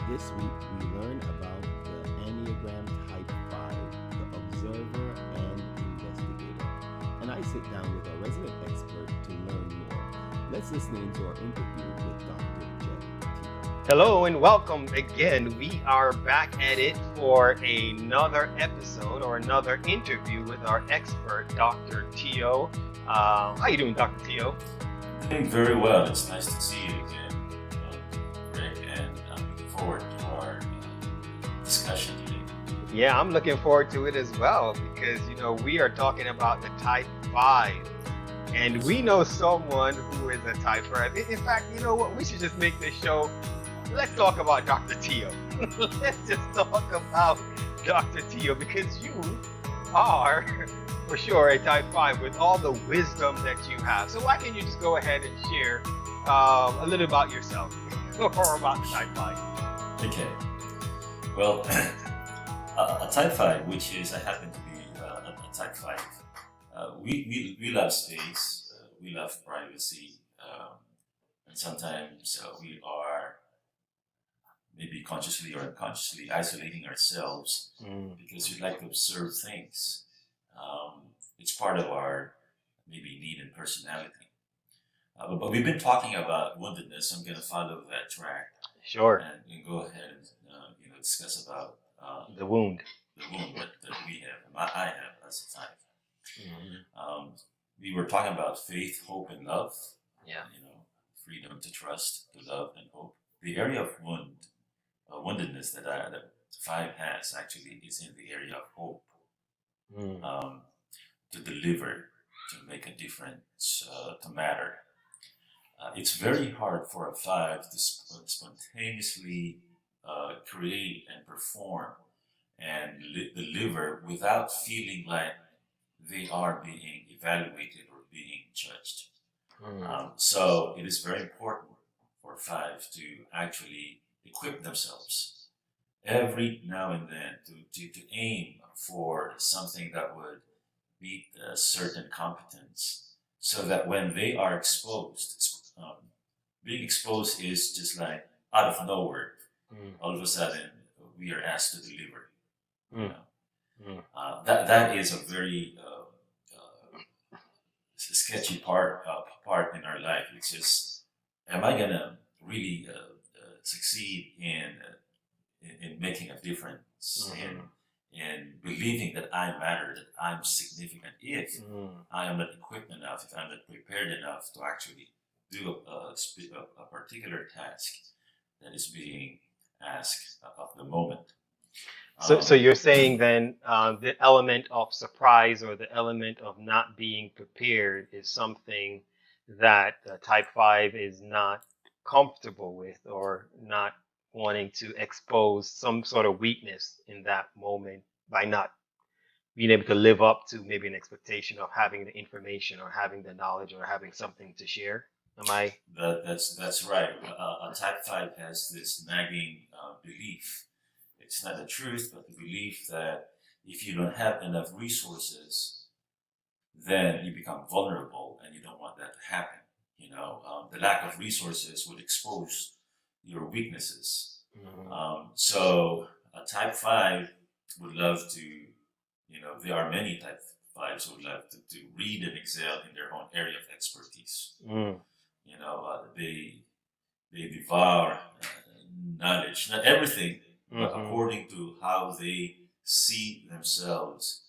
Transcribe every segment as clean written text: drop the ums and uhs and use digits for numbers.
This week we learn about the Enneagram Type 5, the Observer and Investigator. And I sit down with our resident expert to learn more. Let's listen into our interview with Dr. Jet. Hello and welcome again. We are back at it for another episode or another interview with our expert, Dr. Tio. How you doing, Dr. Tio? Doing very well. It's nice to see you again, Greg, and I'm looking forward to our discussion today. Yeah, I'm looking forward to it as well because, we are talking about the Type 5. And we know someone who is a Type 5. In fact, you know what? We should just make this show. Let's talk about Dr. Tio. Let's just talk about Dr. Tio because you are for sure a Type 5 with all the wisdom that you have. So why can't you just go ahead and share a little about yourself or about the Type 5? Okay. Well, a Type 5, which is, I happen to be a Type 5, we love space, we love privacy, and sometimes we are maybe consciously or unconsciously isolating ourselves because we like to observe things. It's part of our maybe need and personality. But we've been talking about woundedness. I'm going to follow that track Sure. and go ahead and discuss about The wound. the wound that we have, and I have as a type. We were talking about faith, hope, and love. Yeah. Freedom to trust, to love, and hope. The area of woundedness that the five has actually is in the area of hope. To deliver, to make a difference, to matter. It's very hard for a five to spontaneously create and perform and deliver without feeling like they are being evaluated or being judged. So it is very important for five to actually equip themselves every now and then to aim for something that would meet a certain competence so that when they are exposed, being exposed is just like out of nowhere, all of a sudden we are asked to deliver. That is a very sketchy part in our life. It's just, am I gonna really succeed in making a difference in believing that I matter, that I'm significant, if I am not equipped enough, if I'm not prepared enough to actually do a particular task that is being asked of the moment. So you're saying then the element of surprise or the element of not being prepared is something that Type 5 is not comfortable with or not wanting to expose some sort of weakness in that moment by not being able to live up to maybe an expectation of having the information or having the knowledge or having something to share. Am I? That's right. A Type 5 has this nagging belief. It's not the truth, but the belief that if you don't have enough resources, then you become vulnerable, and you don't want that to happen. The lack of resources would expose your weaknesses. So a Type 5 would love to, there are many Type 5s who would love to read and excel in their own area of expertise. They devour knowledge, not everything, but according to how they see themselves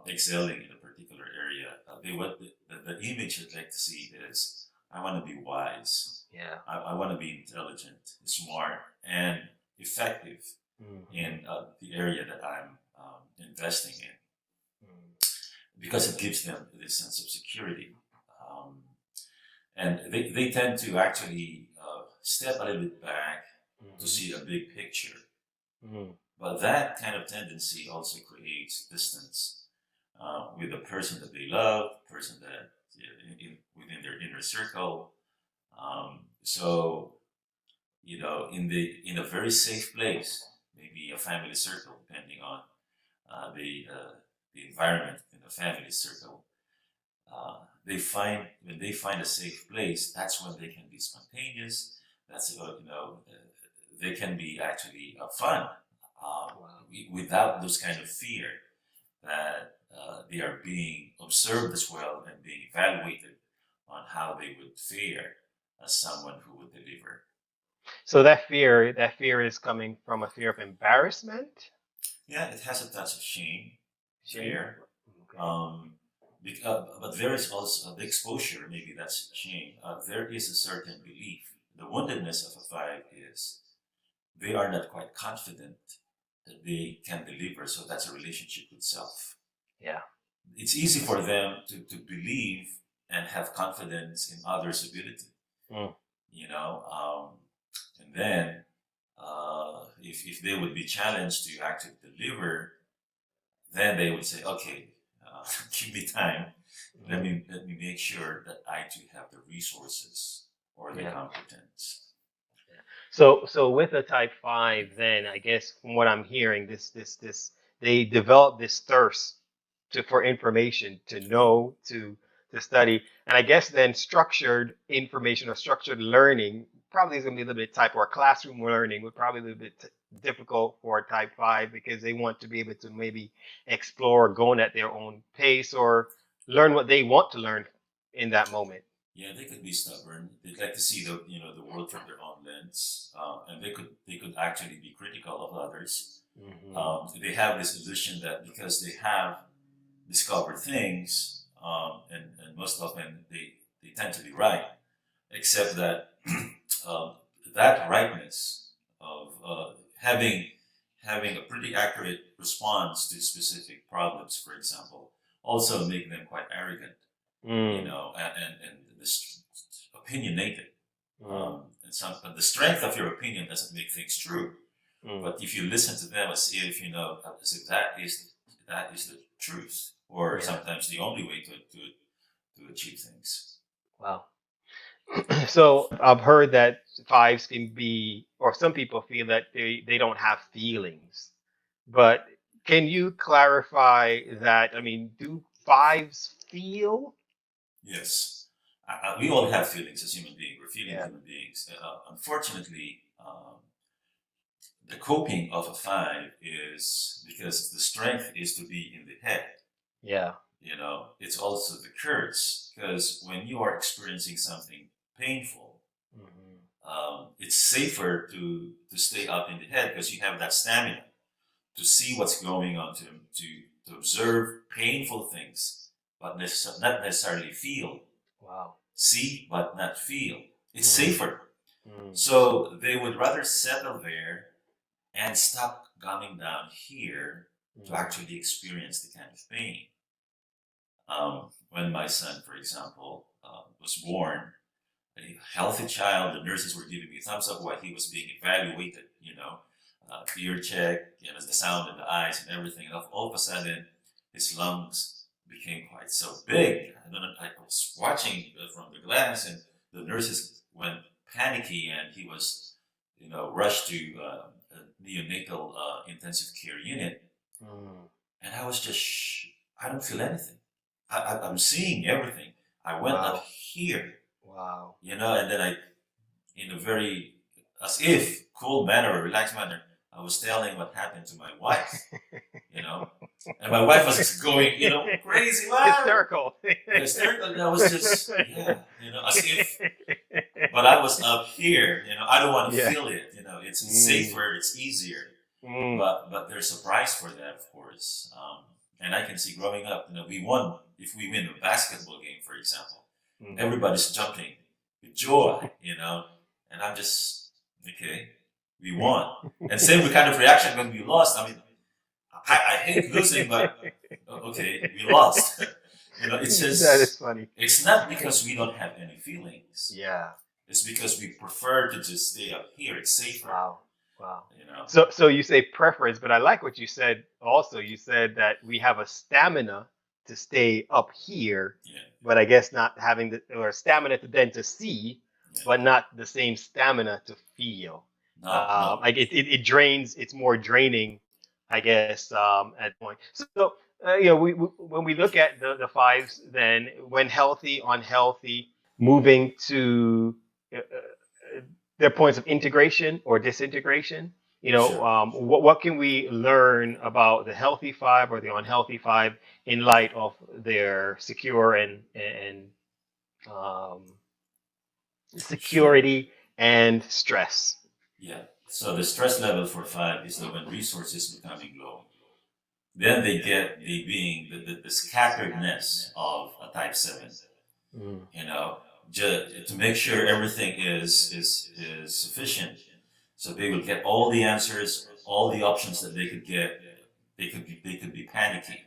excelling in a particular area. The image I'd like to see is, I want to be wise. Yeah. I want to be intelligent, smart, and effective in the area that I'm investing in, because it gives them this sense of security. And they tend to actually step a little bit back to see a big picture. But that kind of tendency also creates distance with the person that they love, the person that within their inner circle. So in a very safe place, maybe a family circle, depending on the environment in the family circle. When they find a safe place, that's when they can be spontaneous. That's they can be actually fun without those kind of fear that they are being observed as well and being evaluated on how they would fare as someone who would deliver. So that fear is coming from a fear of embarrassment. Yeah, it has a touch of shame, Shame. fear. Okay. But there is also the exposure, maybe that's shame. There is a certain belief. The woundedness of a five is they are not quite confident that they can deliver, so that's a relationship with self. Yeah. It's easy for them to believe and have confidence in others' ability, Mm. you know, and then if they would be challenged to actually deliver, then they would say, okay, give me time. Let me make sure that I too have the resources or the Yeah. competence. So with a type 5, then I guess from what I'm hearing, this they develop this thirst for information, to know, to study, and I guess then structured information or structured learning probably is going to be a little bit type, or classroom learning would probably be a little bit difficult for a type 5, because they want to be able to maybe explore going at their own pace, or learn what they want to learn in that moment. Yeah, they could be stubborn. They'd like to see the world from their own lens, and they could actually be critical of others. They have this illusion that because they have discovered things, and most often they tend to be right, except that um, that rightness of having a pretty accurate response to specific problems, for example, also make them quite arrogant, Mm. and opinionated. Mm. And the strength of your opinion doesn't make things true. Mm. But if you listen to them as if as if that is the truth, or Yeah. sometimes the only way to achieve things. Wow. So I've heard that fives can be, or some people feel that they don't have feelings. But can you clarify that? I mean, do fives feel? Yes, we all have feelings as human beings. We're feeling Yeah. human beings. Unfortunately, the coping of a five is because the strength is to be in the head. Yeah. It's also the courage, because when you are experiencing something painful, it's safer to stay up in the head because you have that stamina to see what's going on, to observe painful things, but not necessarily feel. Wow. See, but not feel. It's Mm. safer. Mm. So they would rather settle there and stop coming down here to actually experience the kind of pain. When my son, for example, was born, a healthy child, the nurses were giving me thumbs up while he was being evaluated, ear check, the sound in the eyes and everything. And all of a sudden, his lungs became quite so big. And then I was watching from the glass, and the nurses went panicky, and he was, rushed to a neonatal intensive care unit. Mm. And I was just, I don't feel anything. I'm seeing everything. I went Wow. up here, Wow. and then in a very, as if cool manner or relaxed manner, I was telling what happened to my wife, and my wife was going, crazy, Hysterical. hysterical. And I was just, as if, but I was up here, I don't want to Yeah. feel it, it's safer, it's easier. Mm. But there's a price for that, of course. And I can see growing up, we won. If we win a basketball game, for example, everybody's jumping with joy, and I'm just, okay, we won. And same kind of reaction when we lost. I mean, I hate losing, but okay, we lost. It's just, That is funny. it's not because we don't have any feelings. Yeah. It's because we prefer to just stay up here. It's safer. Wow. Wow. You know. So you say preference, but I like what you said also. You said that we have a stamina to stay up here, Yeah. but I guess not having or stamina to then to see, Yeah. but not the same stamina to feel. No. Like it drains. It's more draining, I guess, at point. So when we look at the fives, then when healthy, unhealthy, moving to their points of integration or disintegration. Sure. What can we learn about the healthy five or the unhealthy five in light of their secure and um, Sure. security and stress? Yeah. So the stress level for five is that when resources becoming low, then they get the being the scatteredness of a type seven. Mm, You know, just to make sure everything is sufficient, so they will get all the answers, all the options that they could get. They could be panicking.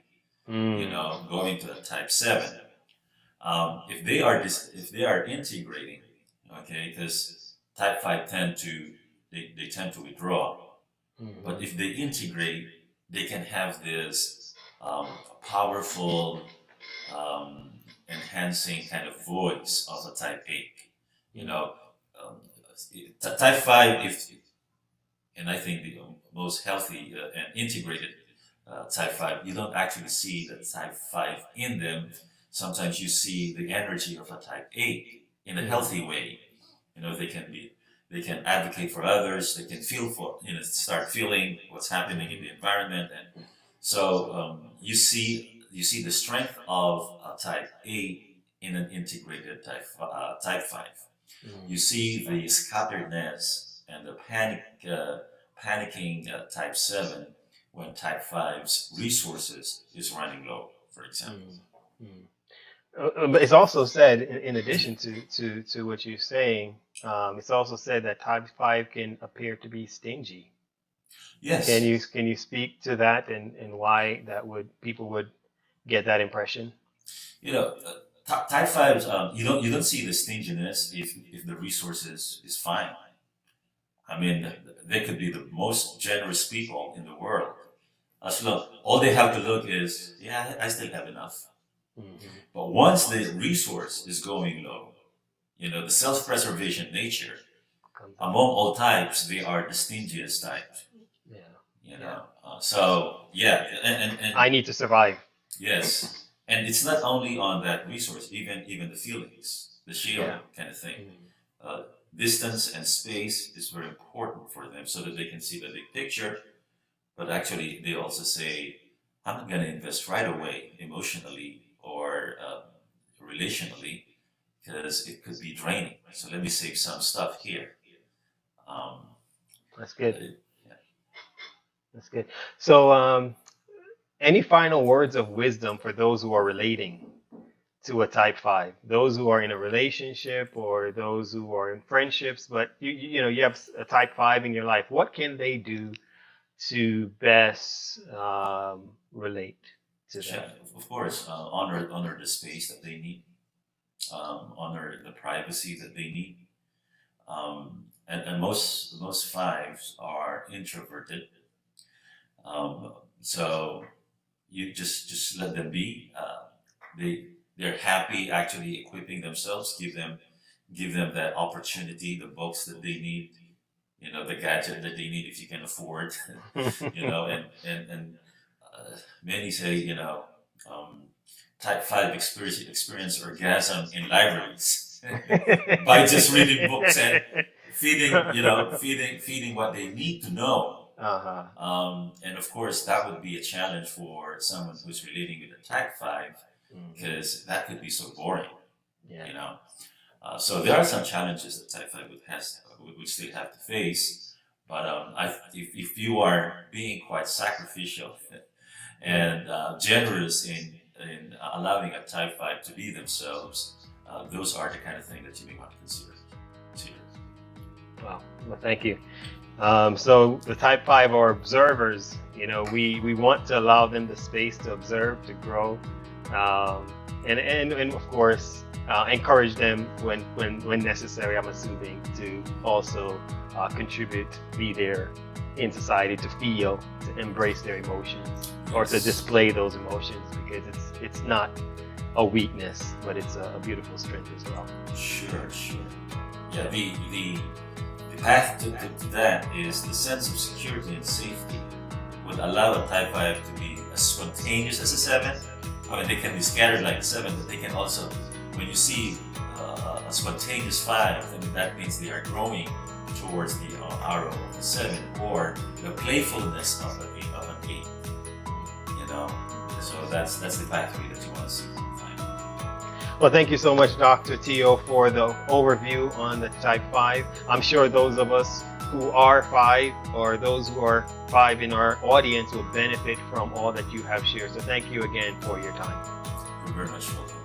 You mm, know, going to a type seven. If they are integrating, okay, because type five they tend to withdraw. But mhm, if they integrate, they can have this powerful, um, enhancing kind of voice of a type eight. You mm, know, um, type five, if and I think the most healthy and integrated type five, you don't actually see the type five in them. Sometimes you see the energy of a type eight in a mm, healthy way. You know, they can advocate for others. They can feel for, start feeling what's happening in mhm, the environment, and so you see the strength of a type eight in an integrated type five. You mm. see the scatteredness and the panicking type 7 when type five's resources is running low, for example. Mm, mm. But it's also said, in addition to what you're saying, it's also said that type five can appear to be stingy. Yes, Can you speak to that and why that would people would get that impression? type fives, you don't see the stinginess if the resources is fine. I mean, they could be the most generous people in the world. As long all they have to look is, yeah, I still have enough. Hmm. But once the resource is going low, the self-preservation nature, Comes among in. all types, they are the stingiest type. Yeah, yeah. So yeah, and I need to survive. yes, and it's not only on that resource, even the feelings, the Yeah. sharing kind of thing. Mm, Uh, Distance and space is very important for them so that they can see the big picture. But actually, they also say, I'm not going to invest right away emotionally or relationally because it could be draining. So let me save some stuff here. Um, that's good. yeah. That's good. So, any final words of wisdom for those who are relating to a type five, those who are in a relationship or those who are in friendships, but you have a type five in your life? What can they do to best relate to Sure. them? Of course, honor the space that they need, honor the privacy that they need. And most fives are introverted, so you just let them be. They're happy actually equipping themselves. Give them that opportunity, the books that they need, the gadget that they need if you can afford, and many say, um, type five experience orgasm in libraries by just reading books and feeding what they need to know. Uh-huh. And of course, that would be a challenge for someone who's relating with a type five, Mhm. because that could be so boring, Yeah. you know. So there are some challenges that type five would still have to face. But if you are being quite sacrificial Mm. and generous in allowing a type five to be themselves, those are the kind of thing that you may want to consider. Consider. Well, thank you. So the type five are observers. We want to allow them the space to observe, to grow, and of course encourage them when necessary. I'm assuming to also contribute, be there in society, to feel, to embrace their emotions, or to Yes. display those emotions, because it's not a weakness, but it's a beautiful strength as well. Sure, sure. Yeah, the path to that is the sense of security and safety would allow a type 5 to be as spontaneous as a 7. I mean, they can be scattered like a 7, but they can also, when you see a spontaneous 5, I mean, that means they are growing towards the arrow of a 7, or the playfulness of an 8. You know, so that's the category that you want to see. Well, thank you so much, Dr. Tio, for the overview on the type 5. I'm sure those of us who are 5 or those who are 5 in our audience will benefit from all that you have shared. So thank you again for your time. You're very much welcome.